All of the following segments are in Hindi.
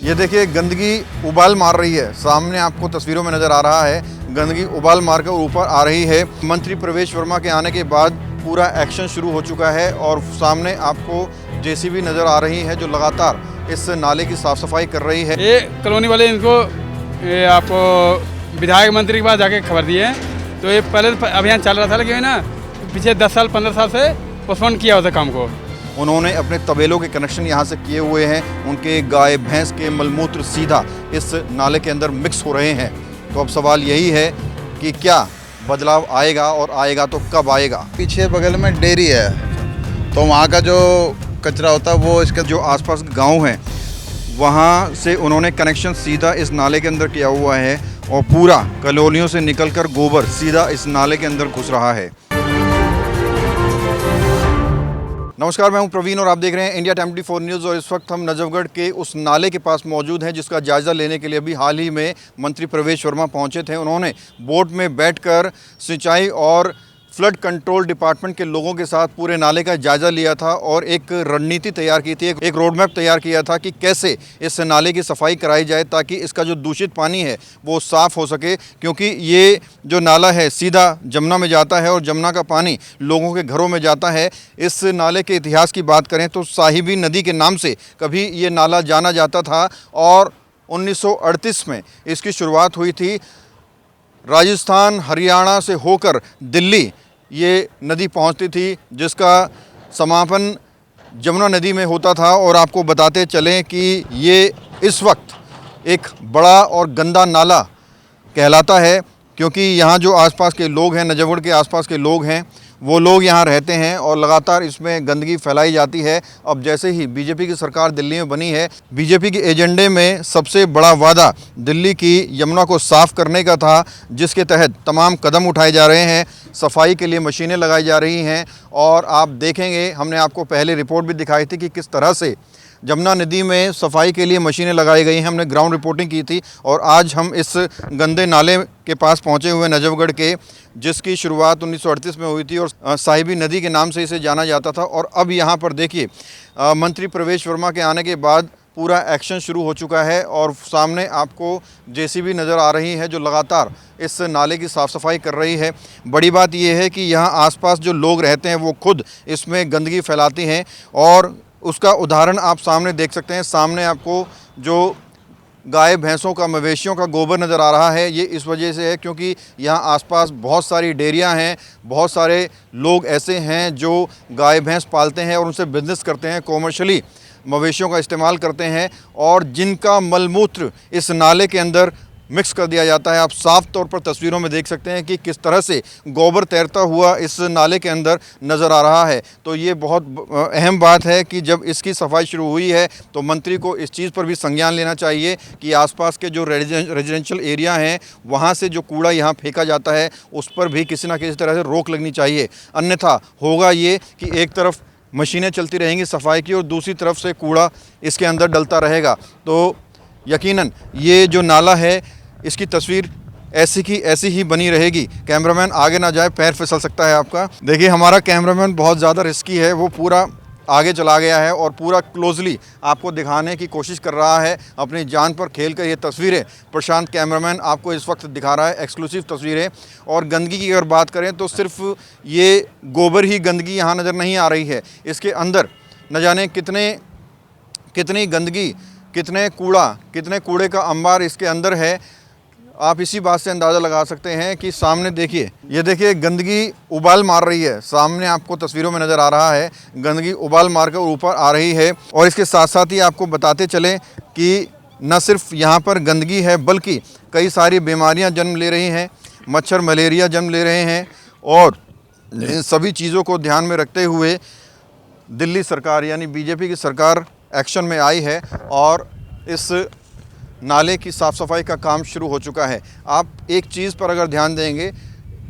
ये देखिए गंदगी उबाल मार रही है। सामने आपको तस्वीरों में नज़र आ रहा है, गंदगी उबाल मारकर ऊपर आ रही है। मंत्री प्रवेश वर्मा के आने के बाद पूरा एक्शन शुरू हो चुका है और सामने आपको जेसीबी नज़र आ रही है जो लगातार इस नाले की साफ़ सफाई कर रही है। ये कॉलोनी वाले इनको आपको विधायक मंत्री के पास जाके खबर दिए हैं। तो ये पहले अभियान चल रहा था, लेकिन ना पिछले 10 साल 15 साल से पोस्टपोन किया होता काम को। उन्होंने अपने तबेलों के कनेक्शन यहाँ से किए हुए हैं। उनके गाय भैंस के मलमूत्र सीधा इस नाले के अंदर मिक्स हो रहे हैं। तो अब सवाल यही है कि क्या बदलाव आएगा और आएगा तो कब आएगा। पीछे बगल में डेयरी है, तो वहाँ का जो कचरा होता है वो इसके जो आसपास गांव हैं वहाँ से उन्होंने कनेक्शन सीधा इस नाले के अंदर किया हुआ है और पूरा कॉलोनियों से निकलकर गोबर सीधा इस नाले के अंदर घुस रहा है। नमस्कार, मैं हूं प्रवीण और आप देख रहे हैं इंडिया टाइम 24 न्यूज़। और इस वक्त हम नजफगढ़ के उस नाले के पास मौजूद हैं जिसका जायज़ा लेने के लिए अभी हाल ही में मंत्री प्रवेश वर्मा पहुंचे थे। उन्होंने बोट में बैठकर सिंचाई और फ्लड कंट्रोल डिपार्टमेंट के लोगों के साथ पूरे नाले का जायज़ा लिया था और एक रणनीति तैयार की थी, एक रोड मैप तैयार किया था कि कैसे इस नाले की सफाई कराई जाए ताकि इसका जो दूषित पानी है वो साफ़ हो सके। क्योंकि ये जो नाला है सीधा जमुना में जाता है और जमुना का पानी लोगों के घरों में जाता है। इस नाले के इतिहास की बात करें तो साहिबी नदी के नाम से कभी ये नाला जाना जाता था और 1938 में इसकी शुरुआत हुई थी। राजस्थान हरियाणा से होकर दिल्ली ये नदी पहुंचती थी, जिसका समापन जमुना नदी में होता था। और आपको बताते चलें कि ये इस वक्त एक बड़ा और गंदा नाला कहलाता है, क्योंकि यहाँ जो आसपास के लोग हैं, नजफगढ़ के आसपास के लोग हैं, वो लोग यहाँ रहते हैं और लगातार इसमें गंदगी फैलाई जाती है। अब जैसे ही बीजेपी की सरकार दिल्ली में बनी है, बीजेपी के एजेंडे में सबसे बड़ा वादा दिल्ली की यमुना को साफ़ करने का था, जिसके तहत तमाम कदम उठाए जा रहे हैं। सफाई के लिए मशीनें लगाई जा रही हैं और आप देखेंगे, हमने आपको पहले रिपोर्ट भी दिखाई थी कि किस तरह से जमुना नदी में सफाई के लिए मशीनें लगाई गई हैं। हमने ग्राउंड रिपोर्टिंग की थी और आज हम इस गंदे नाले के पास पहुंचे हुए नजफगढ़ के, जिसकी शुरुआत 1938 में हुई थी और साहिबी नदी के नाम से इसे जाना जाता था। और अब यहाँ पर देखिए मंत्री प्रवेश वर्मा के आने के बाद पूरा एक्शन शुरू हो चुका है और सामने आपको जेसीबी नज़र आ रही है जो लगातार इस नाले की साफ़ सफाई कर रही है। बड़ी बात यह है कि यहाँ आसपास जो लोग रहते हैं वो खुद इसमें गंदगी फैलाती हैं और उसका उदाहरण आप सामने देख सकते हैं। सामने आपको जो गाय भैंसों का, मवेशियों का गोबर नज़र आ रहा है, ये इस वजह से है क्योंकि यहाँ आसपास बहुत सारी डेयरियाँ हैं, बहुत सारे लोग ऐसे हैं जो गाय भैंस पालते हैं और उनसे बिज़नेस करते हैं, कॉमर्शियली मवेशियों का इस्तेमाल करते हैं और जिनका मलमूत्र इस नाले के अंदर मिक्स कर दिया जाता है। आप साफ तौर पर तस्वीरों में देख सकते हैं कि किस तरह से गोबर तैरता हुआ इस नाले के अंदर नज़र आ रहा है। तो ये बहुत अहम बात है कि जब इसकी सफाई शुरू हुई है तो मंत्री को इस चीज़ पर भी संज्ञान लेना चाहिए कि आसपास के जो रेजिडेंशियल एरिया हैं वहाँ से जो कूड़ा यहाँ फेंका जाता है उस पर भी किसी न किसी तरह से रोक लगनी चाहिए। अन्यथा होगा ये कि एक तरफ मशीनें चलती रहेंगी सफाई की और दूसरी तरफ से कूड़ा इसके अंदर डलता रहेगा। तो यकीनन ये जो नाला है इसकी तस्वीर ऐसी ही बनी रहेगी। कैमरामैन आगे ना जाए, पैर फिसल सकता है आपका। देखिए हमारा कैमरामैन बहुत ज़्यादा रिस्की है, वो पूरा आगे चला गया है और पूरा क्लोजली आपको दिखाने की कोशिश कर रहा है, अपनी जान पर खेल कर। ये तस्वीरें प्रशांत कैमरामैन आपको इस वक्त दिखा रहा है, एक्सक्लूसिव तस्वीरें। और गंदगी की अगर बात करें तो सिर्फ ये गोबर ही गंदगी यहाँ नज़र नहीं आ रही है, इसके अंदर न जाने कितनी गंदगी, कितने कूड़े का अंबार इसके अंदर है। आप इसी बात से अंदाज़ा लगा सकते हैं कि सामने देखिए, ये देखिए गंदगी उबाल मार रही है। सामने आपको तस्वीरों में नज़र आ रहा है, गंदगी उबाल मारकर ऊपर आ रही है। और इसके साथ साथ ही आपको बताते चलें कि न सिर्फ यहाँ पर गंदगी है बल्कि कई सारी बीमारियाँ जन्म ले रही हैं, मच्छर मलेरिया जन्म ले रहे हैं। और इन सभी चीज़ों को ध्यान में रखते हुए दिल्ली सरकार यानी बीजेपी की सरकार एक्शन में आई है और इस नाले की साफ़ सफाई का काम शुरू हो चुका है। आप एक चीज़ पर अगर ध्यान देंगे,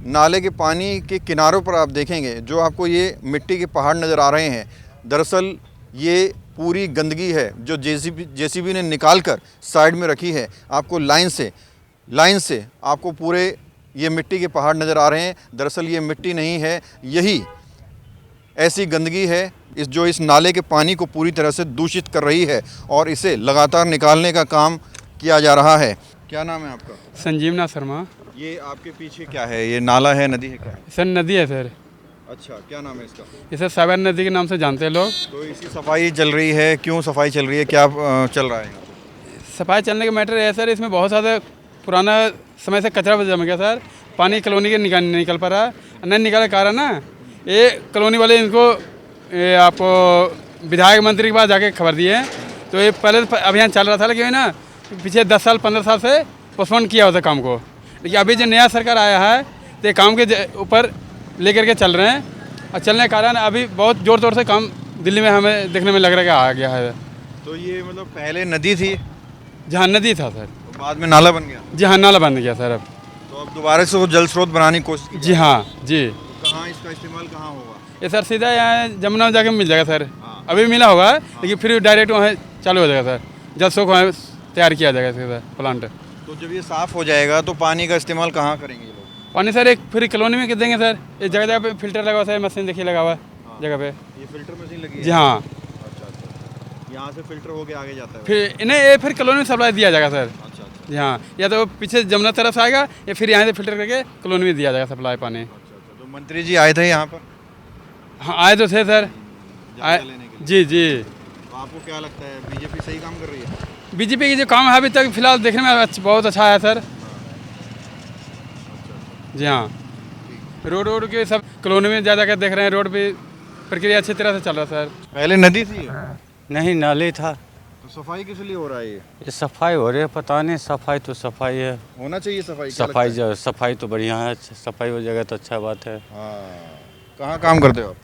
नाले के पानी के किनारों पर आप देखेंगे जो आपको ये मिट्टी के पहाड़ नज़र आ रहे हैं, दरअसल ये पूरी गंदगी है जो जेसीबी ने निकाल कर साइड में रखी है। आपको लाइन से आपको पूरे ये मिट्टी के पहाड़ नज़र आ रहे हैं। दरअसल ये मिट्टी नहीं है, यही ऐसी गंदगी है इस नाले के पानी को पूरी तरह से दूषित कर रही है और इसे लगातार निकालने का काम किया जा रहा है। क्या नाम है आपका? संजीवना शर्मा। ये आपके पीछे क्या है? ये नाला है, नदी है, क्या है? सर नदी है सर, अच्छा, क्या नाम है इसका? इसे साबर नदी के नाम से जानते हैं लोग। तो इसी सफाई चल रही है, क्यों सफाई चल रही है, क्या चल रहा है यहाँ पे? सफाई चलने का मैटर है सर, इसमें बहुत ज़्यादा पुराना समय से कचरा जम गया सर, पानी कॉलोनी के नहीं निकल पा रहा। नहीं निकालने के कारण ना ये कॉलोनी वाले इनको आप विधायक मंत्री के पास जाके खबर दिए हैं। तो ये पहले अभियान चल रहा था, लेकिन ना पिछले 10 साल 15 साल से पोस्टपोन किया होता काम को। लेकिन अभी जो नया सरकार आया है तो ये काम के ऊपर लेकर के चल रहे हैं, और चलने के कारण अभी बहुत ज़ोर तोर से काम दिल्ली में हमें देखने में लग रहा है कि आ गया है। तो ये मतलब पहले नदी थी, जहाँ नदी था सर, तो बाद में नाला बन गया। जी हाँ, नाला बन गया सर अब। तो अब दोबारा से वो जल स्रोत बनाने की कोशिश की जी हाँ जी। तो कहाँ इसका इस्तेमाल कहाँ होगा? ये सर सीधा यहाँ जमुना में जाके मिल जाएगा सर। हाँ। अभी मिला होगा, लेकिन फिर डायरेक्ट वहाँ चालू हो जाएगा सर, जल स्रोत वहाँ तैयार किया जाएगा इसका प्लांट। तो जब ये साफ़ हो जाएगा तो पानी का इस्तेमाल कहाँ करेंगे ये लोग? पानी सर एक फिर कॉलोनी में देंगे सर। ये जगह जगह पे फिल्टर लगा हुआ सर, मशीन देखिए लगा हुआ है जगह पे। ये फिल्टर मशीन लगी है? जी हाँ। अच्छा अच्छा, यहाँ से फिल्टर होके आगे जाता है? फिर इन्हें ये फिर कॉलोनी में सप्लाई दिया जाएगा सर। अच्छा अच्छा जी हाँ, या तो पीछे जमुना तरफ से आएगा या फिर यहाँ से फिल्टर करके कॉलोनी में दिया जाएगा सप्लाई पानी। अच्छा। तो मंत्री जी आए थे यहाँ पर? हाँ आए तो थे सर, आए। जायजा लेने के लिए। जी जी। तो आपको क्या लगता है, बीजेपी सही काम कर रही है? बीजेपी की जो काम है अभी तक फिलहाल देखने में बहुत अच्छा है सर। जी हाँ, रोड के सब कॉलोनी में ज़्यादा कर देख रहे हैं, रोड पे प्रक्रिया अच्छी तरह से चल रहा है सर। पहले नदी थी ये? नहीं, नाली था। तो सफाई किस लिए हो रहा है ये? ये सफाई हो रही है, पता नहीं। सफाई तो सफाई है। होना चाहिए सफाई, क्या लगता है? सफाई तो बढ़िया है। सफाई हो जाएगा तो अच्छा बात है। हाँ। कहाँ काम करते हो आप?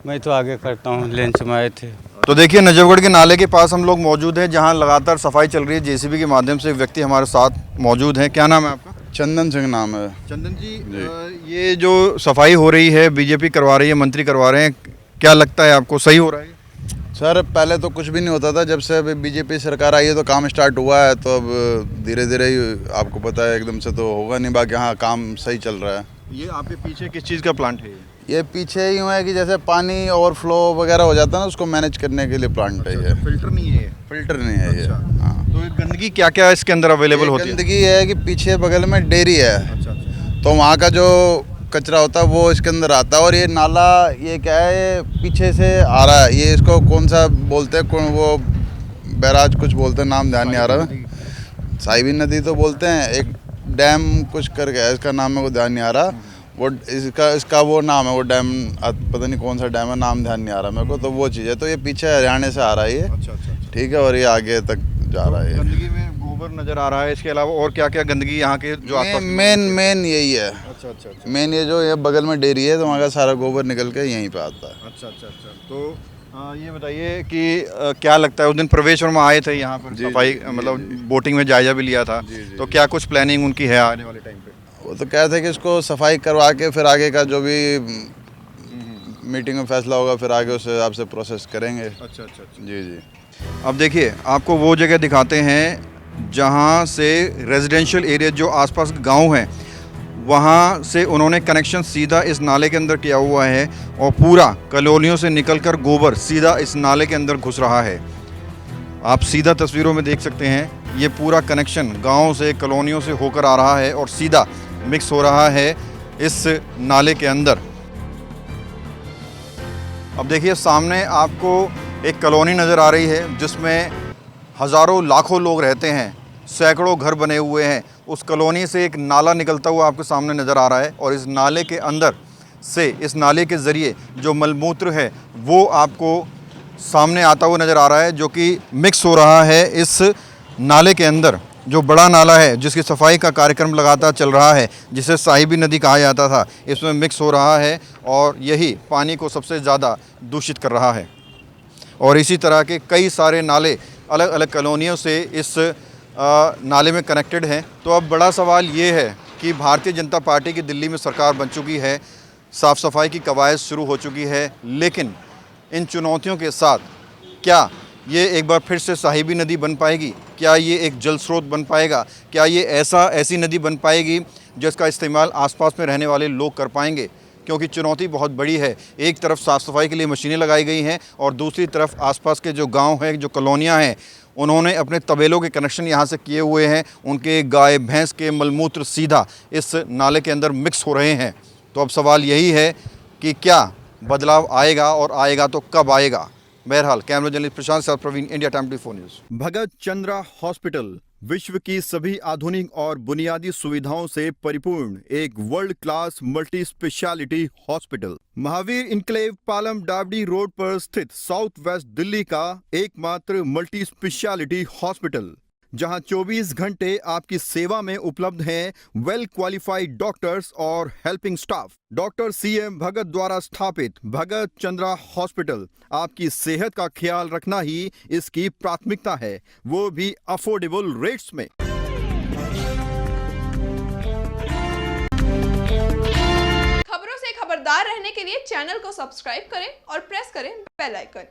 मैं तो आगे करता हूँ, लंच में आए थे। तो देखिए, नजफगढ़ के नाले के पास हम लोग मौजूद हैं, जहाँ लगातार सफाई चल रही है। जेसीबी के माध्यम से एक व्यक्ति हमारे साथ मौजूद हैं। क्या नाम है आपका? चंदन सिंह नाम है। चंदन जी, ये जो सफाई हो रही है, बीजेपी करवा रही है, मंत्री करवा रहे हैं, क्या लगता है आपको, सही हो रहा है? सर पहले तो कुछ भी नहीं होता था, जब से बीजेपी सरकार आई है तो काम स्टार्ट हुआ है। तो अब धीरे धीरे ही आपको पता है, एकदम से तो होगा नहीं। बाकी हाँ, काम सही चल रहा है। ये आपके पीछे किस चीज़ का प्लांट है? ये पीछे यूँ है कि जैसे पानी ओवरफ्लो वगैरह हो जाता है ना, उसको मैनेज करने के लिए प्लांट है ये। फिल्टर नहीं है? फिल्टर नहीं है ये। अच्छा। हाँ, तो ये गंदगी क्या क्या इसके अंदर अवेलेबल होती है? गंदगी है कि पीछे बगल में डेयरी है, अच्छा अच्छा। तो वहाँ का जो कचरा होता है वो इसके अंदर आता है। और ये नाला, ये क्या है, ये पीछे से आ रहा है। ये इसको कौन सा बोलते हैं, वो बैराज कुछ बोलते हैं, नाम ध्यान नहीं आ रहा। साहिबी नदी तो बोलते हैं, एक डैम कुछ करके है, इसका नाम मेरे को ध्यान नहीं आ रहा। वो इसका वो नाम है, वो डैम पता नहीं कौन सा डैम है, नाम ध्यान नहीं आ रहा मेरे को। तो वो चीज़ है। तो ये पीछे हरियाणा से आ रहा है ये। अच्छा अच्छा। ठीक है, और ये आगे तक जा रहा है। गंदगी में गोबर नजर आ रहा है, इसके अलावा और क्या क्या गंदगी यहाँ के जो आसपास? मेन यही है। अच्छा अच्छा अच्छा। मेन ये जो ये बगल में डेयरी है, तो वहाँ का सारा गोबर निकल के यहीं पे आता है। अच्छा अच्छा अच्छा। तो ये बताइए कि क्या लगता है, उस दिन प्रवेश वर्मा आए थे यहाँ पर, सफाई मतलब बोटिंग में जायजा भी लिया था, तो क्या कुछ प्लानिंग उनकी है आने वाले टाइम पे? वो तो कहते हैं कि इसको सफाई करवा के फिर आगे का जो भी मीटिंग में फैसला होगा, फिर आगे उस हिसाब से प्रोसेस करेंगे। अच्छा अच्छा। जी जी। अब देखिए, आपको वो जगह दिखाते हैं जहाँ से रेजिडेंशियल एरिया जो आसपास गांव हैं, वहाँ से उन्होंने कनेक्शन सीधा इस नाले के अंदर किया हुआ है और पूरा कॉलोनियों से निकलकर गोबर सीधा इस नाले के अंदर घुस रहा है। आप सीधा तस्वीरों में देख सकते हैं, ये पूरा कनेक्शन गांव से, कॉलोनियों से होकर आ रहा है और सीधा मिक्स हो रहा है इस नाले के अंदर। अब देखिए, सामने आपको एक कॉलोनी नज़र आ रही है जिसमें हज़ारों लाखों लोग रहते हैं, सैकड़ों घर बने हुए हैं। उस कॉलोनी से एक नाला निकलता हुआ आपके सामने नज़र आ रहा है और इस नाले के अंदर से, इस नाले के ज़रिए जो मलमूत्र है वो आपको सामने आता हुआ नज़र आ रहा है, जो कि मिक्स हो रहा है इस नाले के अंदर। जो बड़ा नाला है जिसकी सफाई का कार्यक्रम लगातार चल रहा है, जिसे साहिबी नदी कहा जाता था, इसमें मिक्स हो रहा है और यही पानी को सबसे ज़्यादा दूषित कर रहा है। और इसी तरह के कई सारे नाले अलग अलग कॉलोनियों से इस नाले में कनेक्टेड हैं। तो अब बड़ा सवाल ये है कि भारतीय जनता पार्टी की दिल्ली में सरकार बन चुकी है, साफ़ सफाई की कवायद शुरू हो चुकी है, लेकिन इन चुनौतियों के साथ क्या ये एक बार फिर से साहिबी नदी बन पाएगी? क्या ये एक जल स्रोत बन पाएगा? क्या ये ऐसी नदी बन पाएगी जिसका इस्तेमाल आसपास में रहने वाले लोग कर पाएंगे? क्योंकि चुनौती बहुत बड़ी है। एक तरफ साफ़ सफाई के लिए मशीनें लगाई गई हैं और दूसरी तरफ आसपास के जो गांव हैं, जो कॉलोनियां हैं, उन्होंने अपने तबेलों के कनेक्शन यहाँ से किए हुए हैं। उनके गाय भैंस के मलमूत्र सीधा इस नाले के अंदर मिक्स हो रहे हैं। तो अब सवाल यही है कि क्या बदलाव आएगा और आएगा तो कब आएगा। बहरहाल कैमरा जर्नलिस्ट प्रशांत साथ प्रवीण, इंडिया टाइम 24 न्यूज़। भगत चंद्रा हॉस्पिटल विश्व की सभी आधुनिक और बुनियादी सुविधाओं से परिपूर्ण एक world class multi speciality hospital Mahavir enclave Palam डावडी रोड पर स्थित साउथ वेस्ट दिल्ली का एकमात्र मल्टी स्पेशलिटी हॉस्पिटल, जहां 24 घंटे आपकी सेवा में उपलब्ध हैं वेल क्वालिफाइड डॉक्टर्स और हेल्पिंग स्टाफ। डॉक्टर CM भगत द्वारा स्थापित भगत चंद्रा हॉस्पिटल आपकी सेहत का ख्याल रखना ही इसकी प्राथमिकता है, वो भी अफोर्डेबल रेट्स में। खबरों से खबरदार रहने के लिए चैनल को सब्सक्राइब करें और प्रेस करें बेल आइकन।